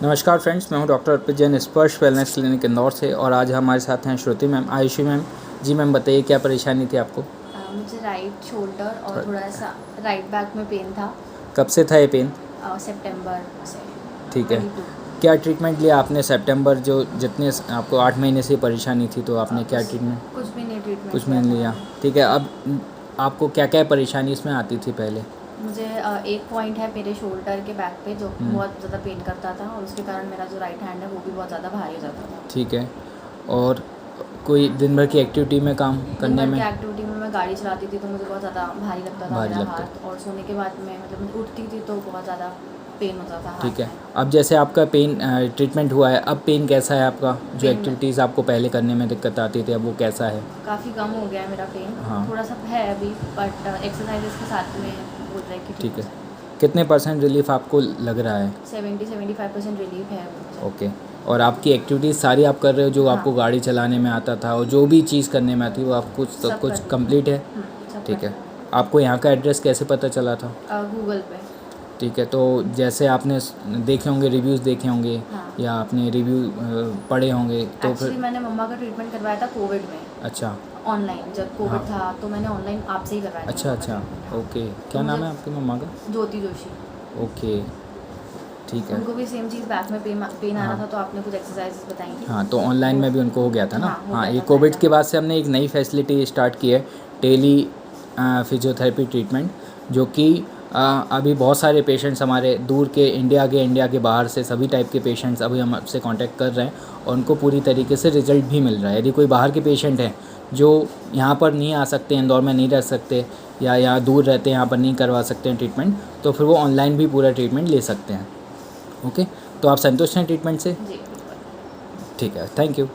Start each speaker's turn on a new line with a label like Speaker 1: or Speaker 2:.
Speaker 1: नमस्कार फ्रेंड्स, मैं हूं डॉक्टर अर्पित जैन, स्पर्श वेलनेस क्लिनिक इंदौर से। और आज हमारे साथ हैं श्रुति मैम, आयुषी मैम। जी मैम, बताइए क्या परेशानी थी आपको?
Speaker 2: मुझे राइट शोल्डर और थोड़ा सा राइट बैक में पेन था।
Speaker 1: कब से था ये पेन?
Speaker 2: सितंबर से।
Speaker 1: ठीक है।
Speaker 2: 22।
Speaker 1: क्या ट्रीटमेंट लिया आपने सितंबर, जो जितने आपको 8 महीने से परेशानी थी, तो आपने क्या ट्रीटमेंट?
Speaker 2: कुछ भी नहीं ट्रीटमेंट
Speaker 1: कुछ भी नहीं लिया। ठीक है। अब आपको क्या क्या परेशानी इसमें आती थी पहले?
Speaker 2: मुझे एक पॉइंट है मेरे शोल्डर के बैक पे जो बहुत ज़्यादा पेन करता था, और उसके कारण मेरा जो राइट हैंड है वो भी बहुत ज़्यादा भारी हो जाता था।
Speaker 1: ठीक है। और कोई दिन भर की एक्टिविटी में काम करने में?
Speaker 2: एक्टिविटी में मैं गाड़ी चलाती थी तो मुझे बहुत ज़्यादा भारी लगता था
Speaker 1: भारी
Speaker 2: मेरा
Speaker 1: लगता
Speaker 2: हाथ, और सोने के बाद में मतलब उठती थी तो बहुत ज़्यादा पेन होता था हाथ
Speaker 1: ठीक है।
Speaker 2: में।
Speaker 1: अब जैसे आपका पेन ट्रीटमेंट हुआ है, अब पेन कैसा है आपका? जो
Speaker 2: पेन
Speaker 1: एक्टिविटीज़ आपको पहले करने में दिक्कत आती थी, अब वो कैसा है?
Speaker 2: काफ़ी कम हो गया है मेरा पेन।
Speaker 1: हाँ।
Speaker 2: थोड़ा सा है अभी, बट एक्सरसाइजेस के साथ में बोल रहे हैं कि
Speaker 1: ठीक है। कितने % रिलीफ आपको लग रहा है?
Speaker 2: 70-75% रिलीफ है मुझे।
Speaker 1: ओके। और आपकी एक्टिविटीज़ सारी आप कर रहे हो, जो
Speaker 2: हाँ।
Speaker 1: आपको गाड़ी चलाने में आता था और जो भी चीज़ करने में आती, वो आप कुछ सब
Speaker 2: सब
Speaker 1: कुछ
Speaker 2: कर रही हूँ।
Speaker 1: कंप्लीट है?
Speaker 2: सब
Speaker 1: ठीक
Speaker 2: कर
Speaker 1: है। आपको यहाँ का एड्रेस कैसे पता चला था?
Speaker 2: गूगल पे।
Speaker 1: ठीक है। तो जैसे आपने देखे होंगे, रिव्यूज़ देखे होंगे,
Speaker 2: हाँ।
Speaker 1: या आपने रिव्यू पढ़े होंगे, तो
Speaker 2: एक्चुअली
Speaker 1: फिर?
Speaker 2: मैंने मम्मा का ट्रीटमेंट करवाया था कोविड में,
Speaker 1: अच्छा।
Speaker 2: ऑनलाइन। जब कोविड
Speaker 1: हाँ।
Speaker 2: था तो मैंने ऑनलाइन आपसे ही करवाया था
Speaker 1: अच्छा
Speaker 2: मम्मा का
Speaker 1: अच्छा।
Speaker 2: ट्रीटमेंट।
Speaker 1: ओके। क्या
Speaker 2: तो
Speaker 1: नाम
Speaker 2: मुझे
Speaker 1: है आपकी मम्मा का?
Speaker 2: ज्योति जोशी।
Speaker 1: ओके। ठीक है।
Speaker 2: उनको भी सेम चीज़ बैक में पेन आ रहा
Speaker 1: हाँ
Speaker 2: था, तो आपने कुछ एक्सरसाइजेस बताई थी।
Speaker 1: हाँ। तो ऑनलाइन में भी उनको हो गया था ना?
Speaker 2: हाँ, हो
Speaker 1: हाँ।
Speaker 2: गया
Speaker 1: ये
Speaker 2: था
Speaker 1: कोविड
Speaker 2: फायदा।
Speaker 1: के बाद से हमने एक नई फैसिलिटी स्टार्ट की है, टेली फिजियोथेरेपी ट्रीटमेंट, जो कि अभी बहुत सारे पेशेंट्स हमारे दूर के, इंडिया के बाहर से सभी टाइप के पेशेंट्स अभी हमसे कांटेक्ट कर रहे हैं, और उनको पूरी तरीके से रिजल्ट भी मिल रहा है। यदि कोई बाहर के पेशेंट हैं जो यहाँ पर नहीं आ सकते, इंदौर में नहीं रह सकते, या यहाँ दूर रहते हैं, यहाँ पर नहीं करवा सकते हैं ट्रीटमेंट, तो फिर वो ऑनलाइन भी पूरा ट्रीटमेंट ले सकते हैं। ओके। तो आप संतुष्ट हैं ट्रीटमेंट से?
Speaker 2: जी बिल्कुल।
Speaker 1: ठीक है। Thank you.